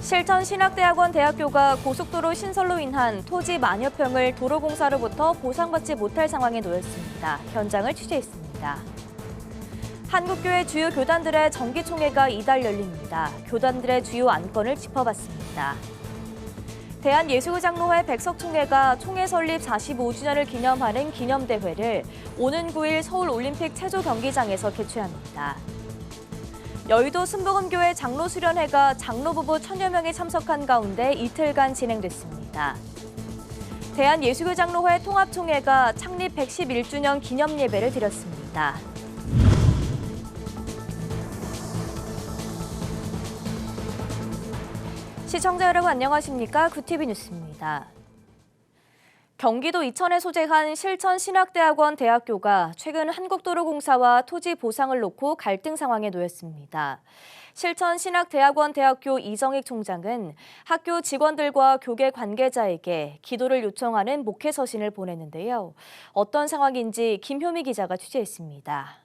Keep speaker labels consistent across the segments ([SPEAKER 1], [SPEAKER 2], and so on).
[SPEAKER 1] 실천신학대학원 대학교가 고속도로 신설로 인한 토지 만여 평을 도로공사로부터 보상받지 못할 상황에 놓였습니다. 현장을 취재했습니다. 한국교회 주요 교단들의 정기총회가 이달 열립니다. 교단들의 주요 안건을 짚어봤습니다. 대한예수장로회 백석총회가 총회 설립 45주년을 기념하는 기념대회를 오는 9일 서울올림픽 체조경기장에서 개최합니다. 여의도 순복음교회 장로수련회가 장로부부 1000여 명이 참석한 가운데 이틀간 진행됐습니다. 대한예수교장로회 통합총회가 창립 111주년 기념예배를 드렸습니다. 시청자 여러분 안녕하십니까? 구TV 뉴스입니다. 경기도 이천에 소재한 실천신학대학원 대학교가 최근 한국도로공사와 토지 보상을 놓고 갈등 상황에 놓였습니다. 실천신학대학원 대학교 이정익 총장은 학교 직원들과 교계 관계자에게 기도를 요청하는 목회 서신을 보냈는데요. 어떤 상황인지 김효미 기자가 취재했습니다.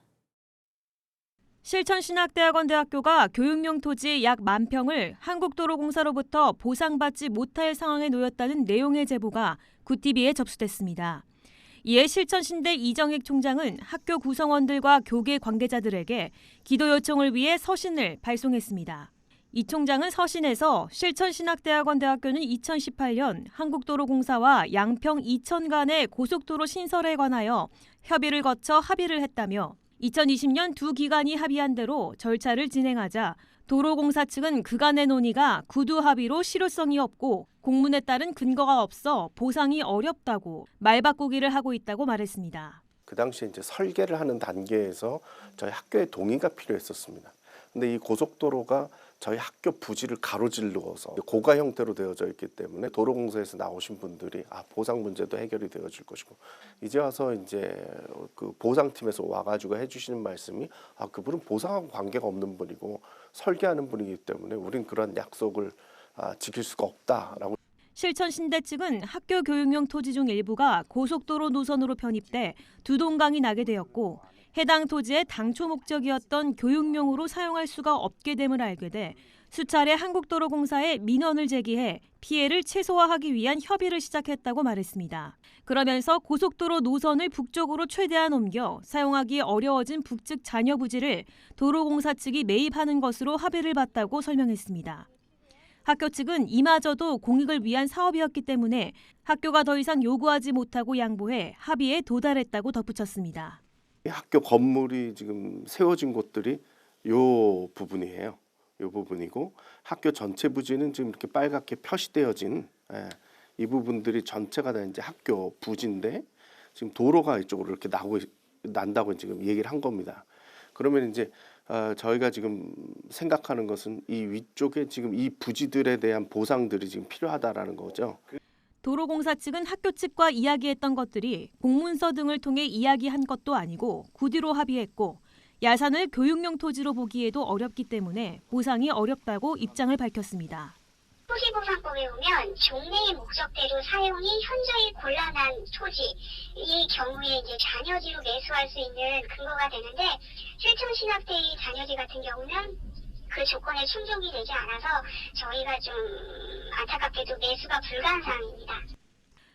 [SPEAKER 2] 실천신학대학원 대학교가 교육용 토지 약 10,000평을 한국도로공사로부터 보상받지 못할 상황에 놓였다는 내용의 제보가 구TV에 접수됐습니다. 이에 실천신대 이정익 총장은 학교 구성원들과 교계 관계자들에게 기도 요청을 위해 서신을 발송했습니다. 이 총장은 서신에서 실천신학대학원 대학교는 2018년 한국도로공사와 양평 이천 간의 고속도로 신설에 관하여 협의를 거쳐 합의를 했다며 2020년 두 기관이 합의한 대로 절차를 진행하자 도로공사 측은 그간의 논의가 구두 합의로 실효성이 없고 공문에 따른 근거가 없어 보상이 어렵다고 말바꾸기를 하고 있다고 말했습니다.
[SPEAKER 3] 그 당시에 이제 설계를 하는 단계에서 저희 학교의 동의가 필요했었습니다. 근데 이 고속도로가 저희 학교 부지를 가로질러서 고가 형태로 되어져 있기 때문에 도로공사에서 나오신 분들이 보상 문제도 해결이 되어질 것이고 이제 와서 이제 그 보상팀에서 와가지고 해주시는 말씀이 그분은 보상하고 관계가 없는 분이고 설계하는 분이기 때문에 우린 그런 약속을 지킬 수가 없다라고.
[SPEAKER 2] 실천신대 측은 학교 교육용 토지 중 일부가 고속도로 노선으로 편입돼 두 동강이 나게 되었고 해당 토지의 당초 목적이었던 교육용으로 사용할 수가 없게 됨을 알게 돼 수차례 한국도로공사에 민원을 제기해 피해를 최소화하기 위한 협의를 시작했다고 말했습니다. 그러면서 고속도로 노선을 북쪽으로 최대한 옮겨 사용하기 어려워진 북측 잔여 부지를 도로공사 측이 매입하는 것으로 합의를 봤다고 설명했습니다. 학교 측은 이마저도 공익을 위한 사업이었기 때문에 학교가 더 이상 요구하지 못하고 양보해 합의에 도달했다고 덧붙였습니다.
[SPEAKER 3] 학교 건물이 지금 세워진 곳들이 요 부분이에요. 요 부분이고 학교 전체 부지는 지금 이렇게 빨갛게 표시되어진 이 부분들이 전체가 다 이제 학교 부지인데 지금 도로가 이쪽으로 이렇게 난다고 지금 얘기를 한 겁니다. 그러면 이제 저희가 지금 생각하는 것은 이 위쪽에 지금 이 부지들에 대한 보상들이 지금 필요하다라는 거죠.
[SPEAKER 2] 도로공사 측은 학교 측과 이야기했던 것들이 공문서 등을 통해 이야기한 것도 아니고 구디로 합의했고 야산을 교육용 토지로 보기에도 어렵기 때문에 보상이 어렵다고 입장을 밝혔습니다.
[SPEAKER 4] 토지보상법에 보면 종래의 목적대로 사용이 현저히 곤란한 토지, 이 경우에 이제 잔여지로 매수할 수 있는 근거가 되는데 실천신학대의 잔여지 같은 경우는 그 조건에 충족이 되지 않아서 저희가 좀 안타깝게도 매수가 불가한 상황입니다.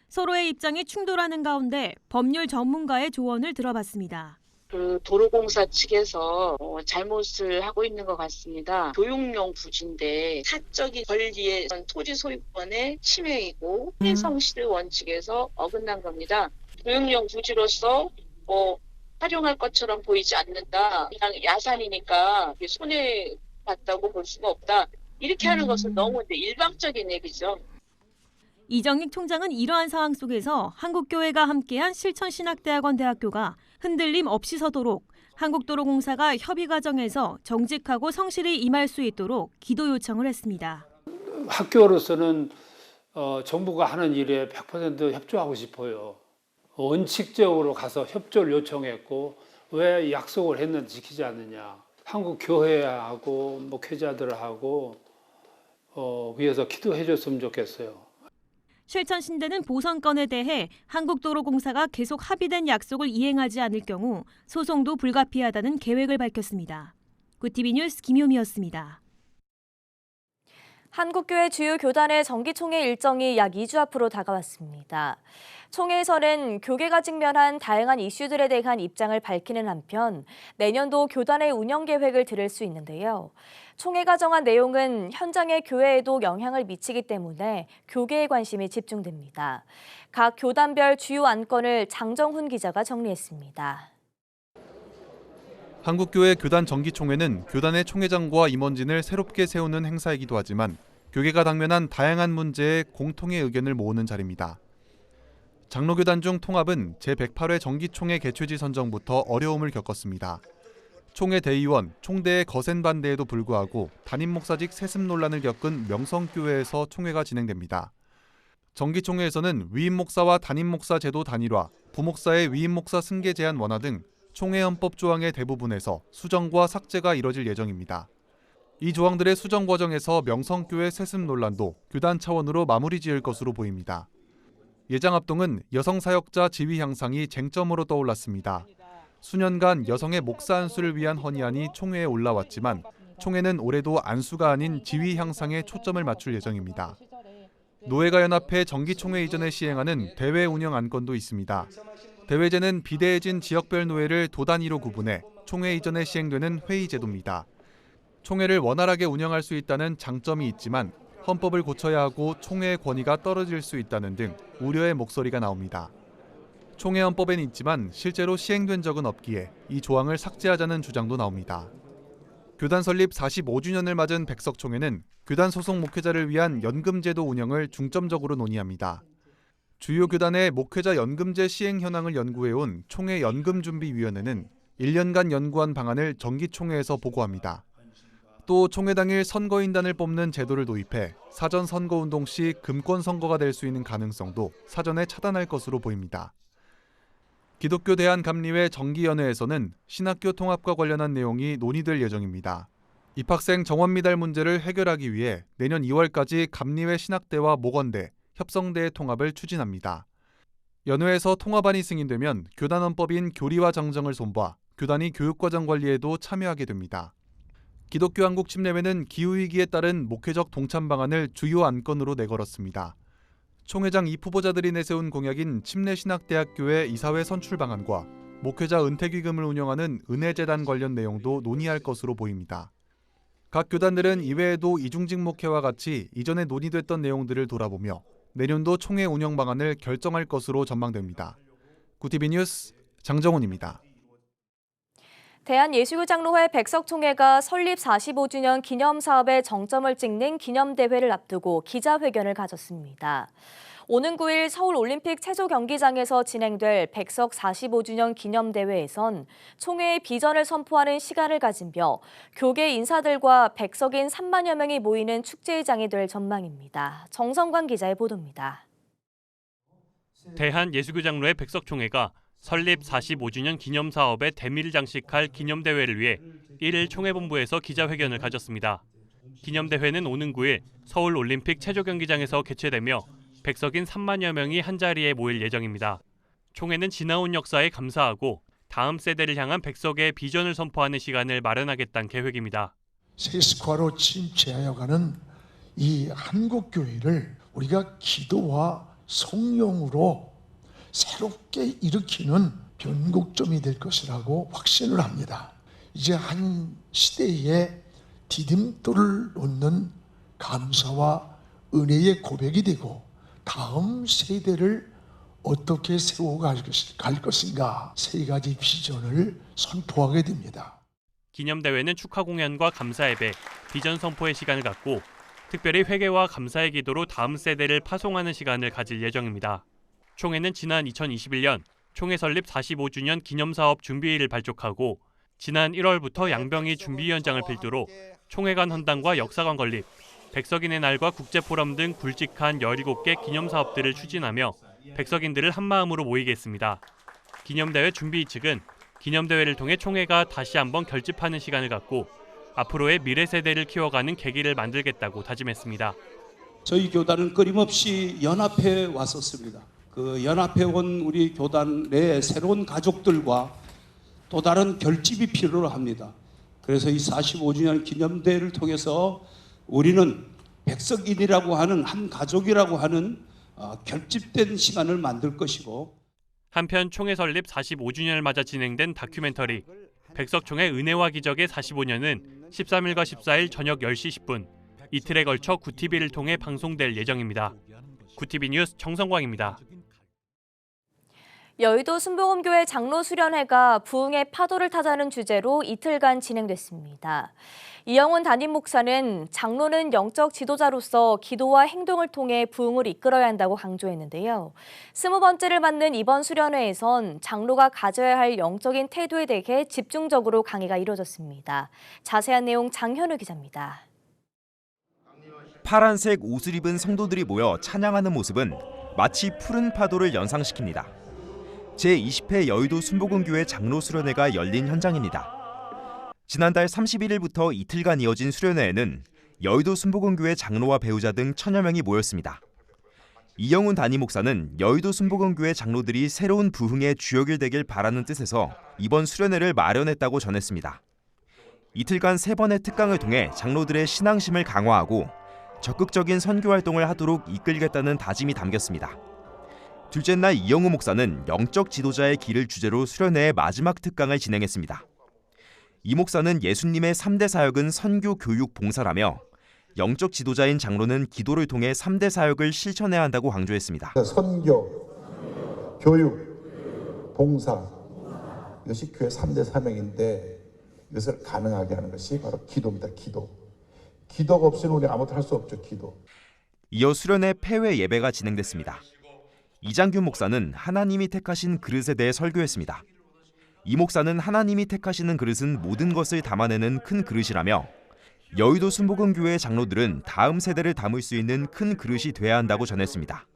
[SPEAKER 2] 서로의 입장이 충돌하는 가운데 법률 전문가의 조언을 들어봤습니다.
[SPEAKER 5] 그 도로공사 측에서 잘못을 하고 있는 것 같습니다. 교육용 부지인데 사적인 권리의 토지 소유권의 침해이고 해성실 원칙에서 어긋난 겁니다. 교육용 부지로서 활용할 것처럼 보이지 않는다. 그냥 야산이니까 손해 봤다고 볼 수가 없다. 이렇게 하는 것은 너무 일방적인 얘기죠.
[SPEAKER 2] 이정익 총장은 이러한 상황 속에서 한국교회가 함께한 실천신학대학원 대학교가 흔들림 없이 서도록 한국도로공사가 협의 과정에서 정직하고 성실히 임할 수 있도록 기도 요청을 했습니다.
[SPEAKER 6] 학교로서는 정부가 하는 일에 100% 협조하고 싶어요. 원칙적으로 가서 협조를 요청했고 왜 약속을 했는지 지키지 않느냐. 한국 교회하고 목회자들하고 위해서 기도해 줬으면 좋겠어요.
[SPEAKER 2] 실천신대는 보선건에 대해 한국도로공사가 계속 합의된 약속을 이행하지 않을 경우 소송도 불가피하다는 계획을 밝혔습니다. 구TV 뉴스 김효미였습니다.
[SPEAKER 1] 한국교회 주요 교단의 정기총회 일정이 약 2주 앞으로 다가왔습니다. 총회에서는 교계가 직면한 다양한 이슈들에 대한 입장을 밝히는 한편 내년도 교단의 운영 계획을 들을 수 있는데요. 총회가 정한 내용은 현장의 교회에도 영향을 미치기 때문에 교계의 관심이 집중됩니다. 각 교단별 주요 안건을 장정훈 기자가 정리했습니다.
[SPEAKER 7] 한국교회 교단 정기총회는 교단의 총회장과 임원진을 새롭게 세우는 행사이기도 하지만 교계가 당면한 다양한 문제에 공통의 의견을 모으는 자리입니다. 장로교단 중 통합은 제108회 정기총회 개최지 선정부터 어려움을 겪었습니다. 총회 대의원, 총대의 거센 반대에도 불구하고 담임 목사직 세습 논란을 겪은 명성교회에서 총회가 진행됩니다. 정기총회에서는 위임 목사와 담임 목사 제도 단일화, 부목사의 위임 목사 승계 제한 완화 등 총회 헌법 조항의 대부분에서 수정과 삭제가 이뤄질 예정입니다. 이 조항들의 수정 과정에서 명성교회 세습 논란도 교단 차원으로 마무리 지을 것으로 보입니다. 예장 합동은 여성 사역자 지위 향상이 쟁점으로 떠올랐습니다. 수년간 여성의 목사 안수를 위한 헌의안이 총회에 올라왔지만 총회는 올해도 안수가 아닌 지위 향상에 초점을 맞출 예정입니다. 노회가 연합회 정기총회 이전에 시행하는 대회 운영 안건도 있습니다. 대회제는 비대해진 지역별 노회를 도 단위로 구분해 총회 이전에 시행되는 회의제도입니다. 총회를 원활하게 운영할 수 있다는 장점이 있지만 헌법을 고쳐야 하고 총회의 권위가 떨어질 수 있다는 등 우려의 목소리가 나옵니다. 총회 헌법엔 있지만 실제로 시행된 적은 없기에 이 조항을 삭제하자는 주장도 나옵니다. 교단 설립 45주년을 맞은 백석총회는 교단 소속 목회자를 위한 연금제도 운영을 중점적으로 논의합니다. 주요 교단의 목회자 연금제 시행 현황을 연구해온 총회 연금준비위원회는 1년간 연구한 방안을 정기총회에서 보고합니다. 또 총회 당일 선거인단을 뽑는 제도를 도입해 사전 선거운동 시 금권 선거가 될 수 있는 가능성도 사전에 차단할 것으로 보입니다. 기독교 대한감리회 정기연회에서는 신학교 통합과 관련한 내용이 논의될 예정입니다. 입학생 정원 미달 문제를 해결하기 위해 내년 2월까지 감리회 신학대와 목원대, 협성대의 통합을 추진합니다. 연회에서 통합안이 승인되면 교단 헌법인 교리와 정정을 손봐 교단이 교육과정 관리에도 참여하게 됩니다. 기독교 한국 침례회는 기후위기에 따른 목회적 동참 방안을 주요 안건으로 내걸었습니다. 총회장 2후보자들이 내세운 공약인 침례신학대학교의 이사회 선출 방안과 목회자 은퇴기금을 운영하는 은혜재단 관련 내용도 논의할 것으로 보입니다. 각 교단들은 이외에도 이중직 목회와 같이 이전에 논의됐던 내용들을 돌아보며 내년도 총회 운영 방안을 결정할 것으로 전망됩니다. 구티비 뉴스 장정훈입니다.
[SPEAKER 1] 대한예수교장로회 백석총회가 설립 45주년 기념사업에 정점을 찍는 기념대회를 앞두고 기자회견을 가졌습니다. 오는 9일 서울올림픽 체조경기장에서 진행될 백석 45주년 기념대회에선 총회의 비전을 선포하는 시간을 가지며 교계 인사들과 백석인 3만여 명이 모이는 축제의장이 될 전망입니다. 정성관 기자의 보도입니다.
[SPEAKER 8] 대한예수교장로회 백석총회가 설립 45주년 기념사업의 대미를 장식할 기념대회를 위해 1일 총회본부에서 기자회견을 가졌습니다. 기념대회는 오는 9일 서울올림픽 체조경기장에서 개최되며 백석인 3만여 명이 한자리에 모일 예정입니다. 총회는 지나온 역사에 감사하고 다음 세대를 향한 백석의 비전을 선포하는 시간을 마련하겠다는 계획입니다.
[SPEAKER 9] 세습화로 침체하여가는 이 한국교회를 우리가 기도와 성령으로 새롭게 일으키는 변곡점이 될 것이라고 확신을 합니다. 이제 한 시대에 디딤돌을 놓는 감사와 은혜의 고백이 되고 다음 세대를 어떻게 세워갈 것인가 세 가지 비전을 선포하게 됩니다.
[SPEAKER 8] 기념대회는 축하 공연과 감사 예배, 비전 선포의 시간을 갖고 특별히 회개와 감사의 기도로 다음 세대를 파송하는 시간을 가질 예정입니다. 총회는 지난 2021년 총회 설립 45주년 기념사업 준비회의를 발족하고 지난 1월부터 양병희 준비위원장을 필두로 총회관 헌당과 역사관 건립, 백석인의 날과 국제포럼 등 굵직한 17개 기념사업들을 추진하며 백석인들을 한마음으로 모이게 했습니다. 기념대회 준비 측은 기념대회를 통해 총회가 다시 한번 결집하는 시간을 갖고 앞으로의 미래 세대를 키워가는 계기를 만들겠다고 다짐했습니다.
[SPEAKER 10] 저희 교단은 끊임없이 연합해 왔었습니다. 그 연합해 온 우리 교단 내 새로운 가족들과 또 다른 결집이 필요로 합니다. 그래서 이 45주년 기념대회를 통해서 우리는 백석인이라고 하는 한 가족이라고 하는 결집된 시간을 만들 것이고
[SPEAKER 8] 한편 총회 설립 45주년을 맞아 진행된 다큐멘터리 백석총회 은혜와 기적의 45년은 13일과 14일 저녁 10시 10분 이틀에 걸쳐 구TV를 통해 방송될 예정입니다. 구TV 뉴스 정성광입니다.
[SPEAKER 1] 여의도 순복음교회 장로 수련회가 부흥의 파도를 타자는 주제로 이틀간 진행됐습니다. 이영훈 담임 목사는 장로는 영적 지도자로서 기도와 행동을 통해 부흥을 이끌어야 한다고 강조했는데요. 20번째를 맞는 이번 수련회에선 장로가 가져야 할 영적인 태도에 대해 집중적으로 강의가 이뤄졌습니다. 자세한 내용 장현우 기자입니다.
[SPEAKER 11] 파란색 옷을 입은 성도들이 모여 찬양하는 모습은 마치 푸른 파도를 연상시킵니다. 제20회 여의도 순복음교회 장로 수련회가 열린 현장입니다. 지난달 31일부터 이틀간 이어진 수련회에는 여의도 순복음교회 장로와 배우자 등 1000여 명이 모였습니다. 이영훈 담임 목사는 여의도 순복음교회 장로들이 새로운 부흥의 주역이 되길 바라는 뜻에서 이번 수련회를 마련했다고 전했습니다. 이틀간 3번의 특강을 통해 장로들의 신앙심을 강화하고 적극적인 선교 활동을 하도록 이끌겠다는 다짐이 담겼습니다. 둘째 날 이영우 목사는 영적 지도자의 길을 주제로 수련회의 마지막 특강을 진행했습니다. 이 목사는 예수님의 3대 사역은 선교, 교육, 봉사라며 영적 지도자인 장로는 기도를 통해 3대 사역을 실천해야 한다고 강조했습니다.
[SPEAKER 12] 선교, 교육, 봉사 이것이 교회 3대 사명인데 이것을 가능하게 하는 것이 바로 기도입니다. 기도가 없이는 우리 아무것도 할 수 없죠. 기도.
[SPEAKER 11] 이어 수련회 폐회 예배가 진행됐습니다. 이장균 목사는 하나님이 택하신 그릇에 대해 설교했습니다. 이 목사는 하나님이 택하시는 그릇은 모든 것을 담아내는 큰 그릇이라며 여의도 순복음교회 장로들은 다음 세대를 담을 수 있는 큰 그릇이 돼야 한다고 전했습니다.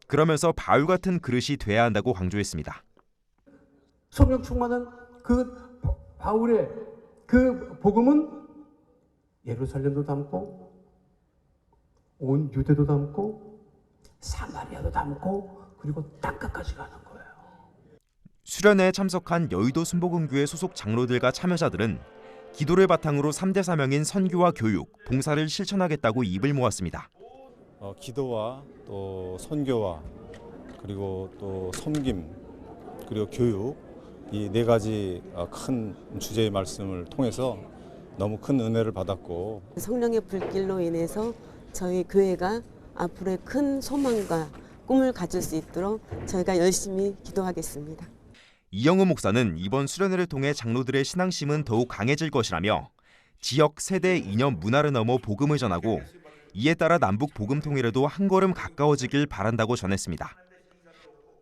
[SPEAKER 11] 그러면서 바울 같은 그릇이 돼야 한다고 강조했습니다.
[SPEAKER 13] 성령 충만한 그 바울의 그 복음은 예루살렘도 담고 온 유대도 담고 사마리아도 담고 그리고 땅끝까지 가는 거예요.
[SPEAKER 11] 수련회에 참석한 여의도 순복음교회 소속 장로들과 참여자들은 기도를 바탕으로 3대 사명인 선교와 교육, 봉사를 실천하겠다고 입을 모았습니다.
[SPEAKER 14] 기도와 또 선교와 그리고 또 섬김 그리고 교육 이 4가지 큰 주제의 말씀을 통해서 너무 큰 은혜를 받았고
[SPEAKER 15] 성령의 불길로 인해서 저희 교회가 앞으로의 큰 소망과 꿈을 가질 수 있도록 저희가 열심히 기도하겠습니다.
[SPEAKER 11] 이영우 목사는 이번 수련회를 통해 장로들의 신앙심은 더욱 강해질 것이라며 지역, 세대, 이념, 문화를 넘어 복음을 전하고 이에 따라 남북 복음 통일에도 한 걸음 가까워지길 바란다고 전했습니다.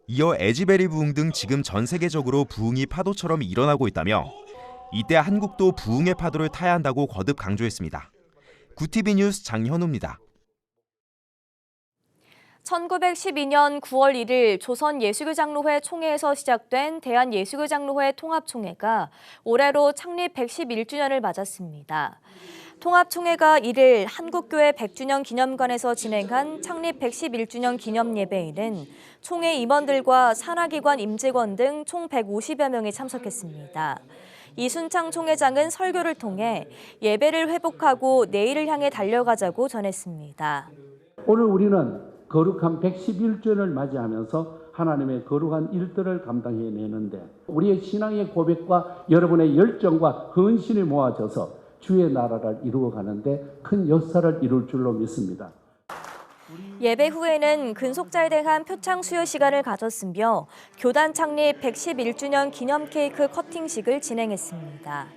[SPEAKER 11] 이어 에지베리 부흥 등 지금 전 세계적으로 부흥이 파도처럼 일어나고 있다며 이때 한국도 부흥의 파도를 타야 한다고 거듭 강조했습니다. 구TV 뉴스 장현우입니다.
[SPEAKER 1] 1912년 9월 1일 조선예수교장로회 총회에서 시작된 대한예수교장로회 통합총회가 올해로 창립 111주년을 맞았습니다. 통합총회가 1일 한국교회 100주년 기념관에서 진행한 창립 111주년 기념예배에는 총회 임원들과 산하기관 임직원 등 총 150여 명이 참석했습니다. 이순창 총회장은 설교를 통해 예배를 회복하고 내일을 향해 달려가자고 전했습니다.
[SPEAKER 6] 오늘 우리는 거룩한 111주년을 맞이하면서 하나님의 거룩한 일들을 감당해내는데 우리의 신앙의 고백과 여러분의 열정과 헌신이 모아져서 주의 나라를 이루어가는데 큰 역사를 이룰 줄로 믿습니다.
[SPEAKER 1] 예배 후에는 근속자에 대한 표창 수여 시간을 가졌으며 교단 창립 111주년 기념 케이크 커팅식을 진행했습니다.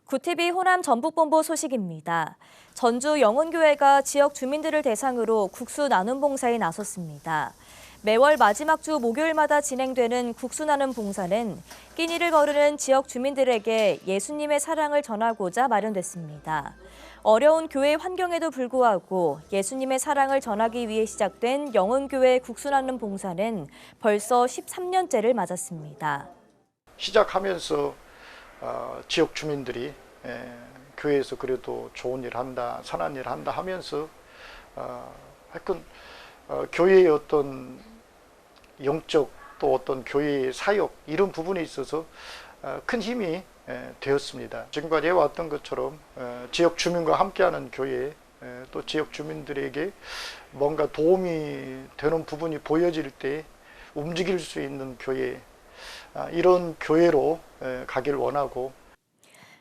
[SPEAKER 1] 구TV 호남 전북본부 소식입니다. 전주 영훈교회가 지역 주민들을 대상으로 국수 나눔 봉사에 나섰습니다. 매월 마지막 주 목요일마다 진행되는 국수 나눔 봉사는 끼니를 거르는 지역 주민들에게 예수님의 사랑을 전하고자 마련됐습니다. 어려운 교회 환경에도 불구하고 예수님의 사랑을 전하기 위해 시작된 영훈교회 국수 나눔 봉사는 벌써 13년째를 맞았습니다.
[SPEAKER 16] 시작하면서 지역 주민들이 교회에서 그래도 좋은 일 한다, 선한 일 한다 하면서 하여튼 교회의 어떤 영적 또 어떤 교회의 사역 이런 부분에 있어서 큰 힘이 되었습니다. 지금까지 해왔던 것처럼 지역 주민과 함께하는 교회 또 지역 주민들에게 뭔가 도움이 되는 부분이 보여질 때 움직일 수 있는 교회, 이런 교회로 가길 원하고,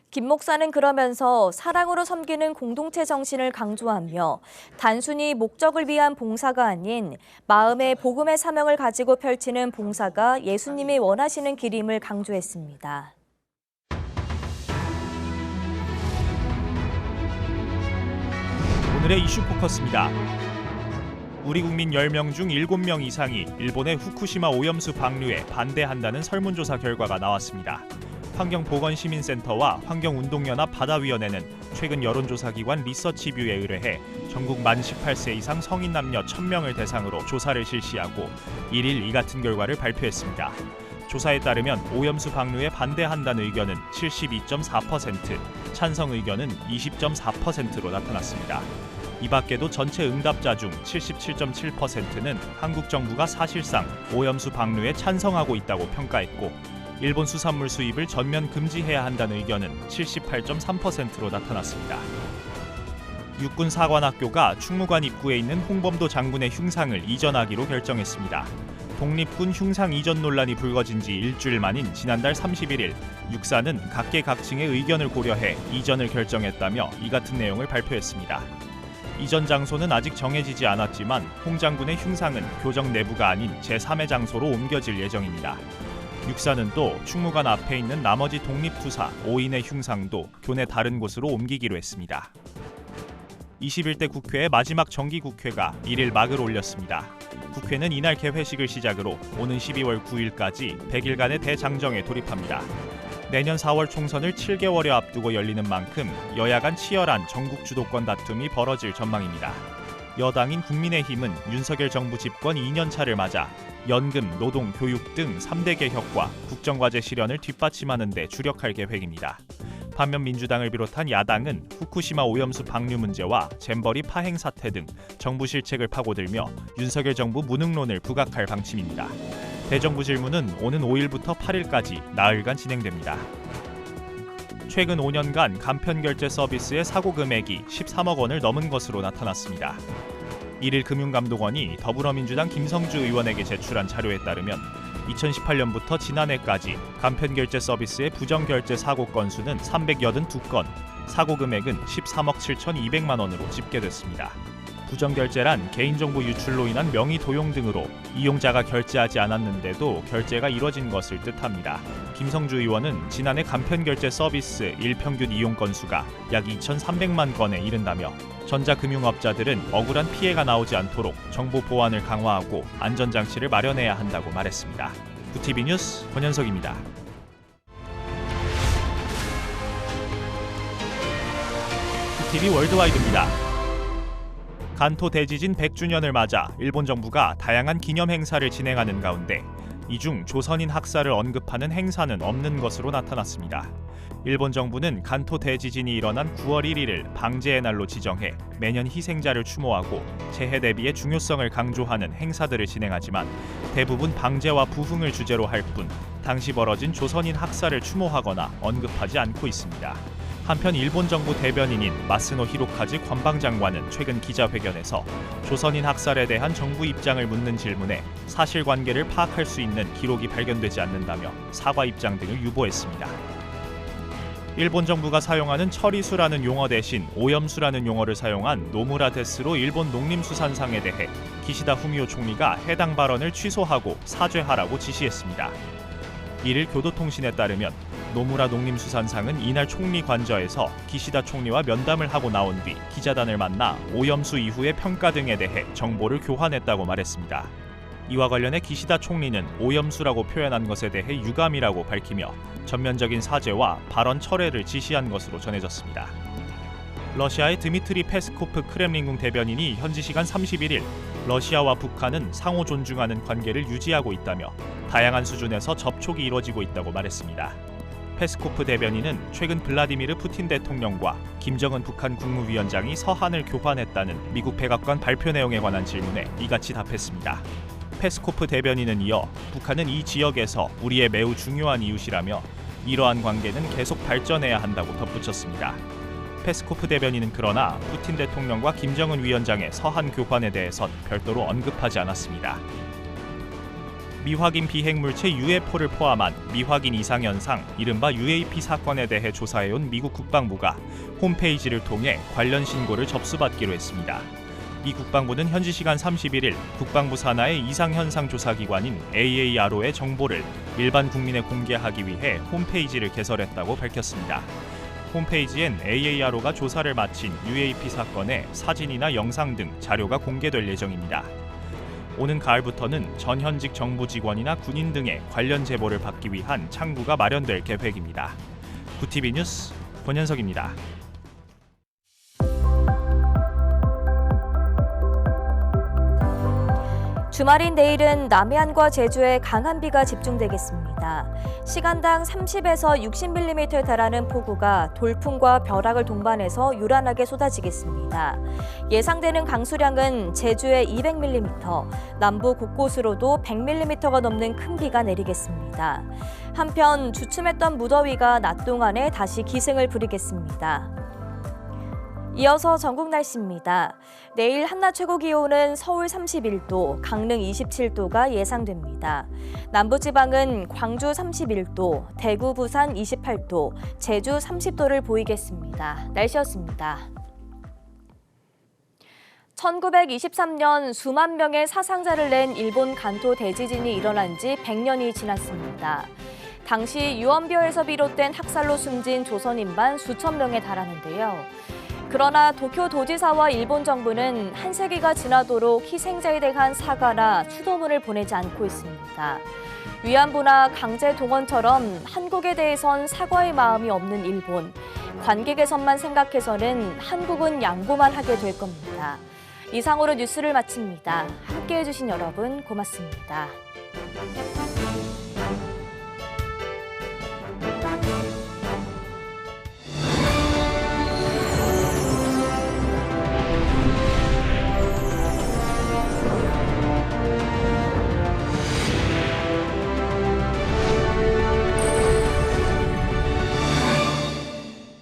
[SPEAKER 1] 김 목사는 그러면서 사랑으로 섬기는 공동체 정신을 강조하며 단순히 목적을 위한 봉사가 아닌 마음의 복음의 사명을 가지고 펼치는 봉사가 예수님이 원하시는 길임을 강조했습니다.
[SPEAKER 17] 오늘의 이슈 포커스입니다. 우리 국민 10명 중 7명 이상이 일본의 후쿠시마 오염수 방류에 반대한다는 설문조사 결과가 나왔습니다. 환경보건시민센터와 환경운동연합 바다위원회는 최근 여론조사기관 리서치뷰에 의뢰해 전국 만 18세 이상 성인 남녀 1000명을 대상으로 조사를 실시하고 1일 이 같은 결과를 발표했습니다. 조사에 따르면 오염수 방류에 반대한다는 의견은 72.4%, 찬성 의견은 20.4%로 나타났습니다. 이 밖에도 전체 응답자 중 77.7%는 한국 정부가 사실상 오염수 방류에 찬성하고 있다고 평가했고, 일본 수산물 수입을 전면 금지해야 한다는 의견은 78.3%로 나타났습니다. 육군사관학교가 충무관 입구에 있는 홍범도 장군의 흉상을 이전하기로 결정했습니다. 독립군 흉상 이전 논란이 불거진 지 일주일 만인 지난달 31일, 육사는 각계각층의 의견을 고려해 이전을 결정했다며 이 같은 내용을 발표했습니다. 이전 장소는 아직 정해지지 않았지만 홍 장군의 흉상은 교정 내부가 아닌 제3의 장소로 옮겨질 예정입니다. 육사는 또 충무관 앞에 있는 나머지 독립투사 5인의 흉상도 교내 다른 곳으로 옮기기로 했습니다. 21대 국회의 마지막 정기국회가 1일 막을 올렸습니다. 국회는 이날 개회식을 시작으로 오는 12월 9일까지 100일간의 대장정에 돌입합니다. 내년 4월 총선을 7개월여 앞두고 열리는 만큼 여야 간 치열한 전국 주도권 다툼이 벌어질 전망입니다. 여당인 국민의힘은 윤석열 정부 집권 2년차를 맞아 연금, 노동, 교육 등 3대 개혁과 국정과제 실현을 뒷받침하는 데 주력할 계획입니다. 반면 민주당을 비롯한 야당은 후쿠시마 오염수 방류 문제와 잼버리 파행 사태 등 정부 실책을 파고들며 윤석열 정부 무능론을 부각할 방침입니다. 대정부 질문은 오는 5일부터 8일까지 나흘간 진행됩니다. 최근 5년간 간편결제 서비스의 사고 금액이 13억 원을 넘은 것으로 나타났습니다. 1일 금융감독원이 더불어민주당 김성주 의원에게 제출한 자료에 따르면 2018년부터 지난해까지 간편결제 서비스의 부정결제 사고 건수는 382건, 사고 금액은 13억 7,200만 원으로 집계됐습니다. 부정결제란 개인정보 유출로 인한 명의 도용 등으로 이용자가 결제하지 않았는데도 결제가 이뤄진 것을 뜻합니다. 김성주 의원은 지난해 간편결제 서비스 일평균 이용 건수가 약 2,300만 건에 이른다며 전자금융업자들은 억울한 피해가 나오지 않도록 정보 보안을 강화하고 안전장치를 마련해야 한다고 말했습니다. 구TV 뉴스 권현석입니다. 구TV 월드와이드입니다. 간토 대지진 100주년을 맞아 일본 정부가 다양한 기념 행사를 진행하는 가운데 이 중 조선인 학살을 언급하는 행사는 없는 것으로 나타났습니다. 일본 정부는 간토 대지진이 일어난 9월 1일을 방제의 날로 지정해 매년 희생자를 추모하고 재해 대비의 중요성을 강조하는 행사들을 진행하지만 대부분 방제와 부흥을 주제로 할 뿐 당시 벌어진 조선인 학살을 추모하거나 언급하지 않고 있습니다. 한편 일본 정부 대변인인 마스노 히로카즈 관방장관은 최근 기자회견에서 조선인 학살에 대한 정부 입장을 묻는 질문에 사실관계를 파악할 수 있는 기록이 발견되지 않는다며 사과 입장 등을 유보했습니다. 일본 정부가 사용하는 처리수라는 용어 대신 오염수라는 용어를 사용한 노무라 데스로 일본 농림수산상에 대해 기시다 후미오 총리가 해당 발언을 취소하고 사죄하라고 지시했습니다. 이를 교도통신에 따르면 노무라 농림수산상은 이날 총리 관저에서 기시다 총리와 면담을 하고 나온 뒤 기자단을 만나 오염수 이후의 평가 등에 대해 정보를 교환했다고 말했습니다. 이와 관련해 기시다 총리는 오염수라고 표현한 것에 대해 유감이라고 밝히며 전면적인 사죄와 발언 철회를 지시한 것으로 전해졌습니다. 러시아의 드미트리 페스코프 크렘린궁 대변인이 현지 시간 31일 러시아와 북한은 상호 존중하는 관계를 유지하고 있다며 다양한 수준에서 접촉이 이뤄지고 있다고 말했습니다. 페스코프 대변인은 최근 블라디미르 푸틴 대통령과 김정은 북한 국무위원장이 서한을 교환했다는 미국 백악관 발표 내용에 관한 질문에 이같이 답했습니다. 페스코프 대변인은 이어 북한은 이 지역에서 우리의 매우 중요한 이웃이라며 이러한 관계는 계속 발전해야 한다고 덧붙였습니다. 페스코프 대변인은 그러나 푸틴 대통령과 김정은 위원장의 서한 교관에 대해선 별도로 언급하지 않았습니다. 미확인 비핵물체 UFO를 포함한 미확인 이상현상, 이른바 UAP 사건에 대해 조사해온 미국 국방부가 홈페이지를 통해 관련 신고를 접수받기로 했습니다. 미 국방부는 현지 시간 31일 국방부 산하의 이상현상 조사기관인 AARO의 정보를 일반 국민에 공개하기 위해 홈페이지를 개설했다고 밝혔습니다. 홈페이지엔 AARO가 조사를 마친 UAP 사건의 사진이나 영상 등 자료가 공개될 예정입니다. 오는 가을부터는 전현직 정부 직원이나 군인 등의 관련 제보를 받기 위한 창구가 마련될 계획입니다. 구TV 뉴스 권현석입니다.
[SPEAKER 1] 주말인 내일은 남해안과 제주에 강한 비가 집중되겠습니다. 시간당 30에서 60mm에 달하는 폭우가 돌풍과 벼락을 동반해서 요란하게 쏟아지겠습니다. 예상되는 강수량은 제주에 200mm, 남부 곳곳으로도 100mm가 넘는 큰 비가 내리겠습니다. 한편 주춤했던 무더위가 낮 동안에 다시 기승을 부리겠습니다. 이어서 전국 날씨입니다. 내일 한낮 최고 기온은 서울 31도, 강릉 27도가 예상됩니다. 남부지방은 광주 31도, 대구, 부산 28도, 제주 30도를 보이겠습니다. 날씨였습니다. 1923년 수만 명의 사상자를 낸 일본 간토 대지진이 일어난 지 100년이 지났습니다. 당시 유언비어에서 비롯된 학살로 숨진 조선인만 수천 명에 달하는데요. 그러나 도쿄 도지사와 일본 정부는 한 세기가 지나도록 희생자에 대한 사과나 추도문을 보내지 않고 있습니다. 위안부나 강제 동원처럼 한국에 대해선 사과의 마음이 없는 일본. 관계 개선만 생각해서는 한국은 양보만 하게 될 겁니다. 이상으로 뉴스를 마칩니다. 함께해 주신 여러분 고맙습니다.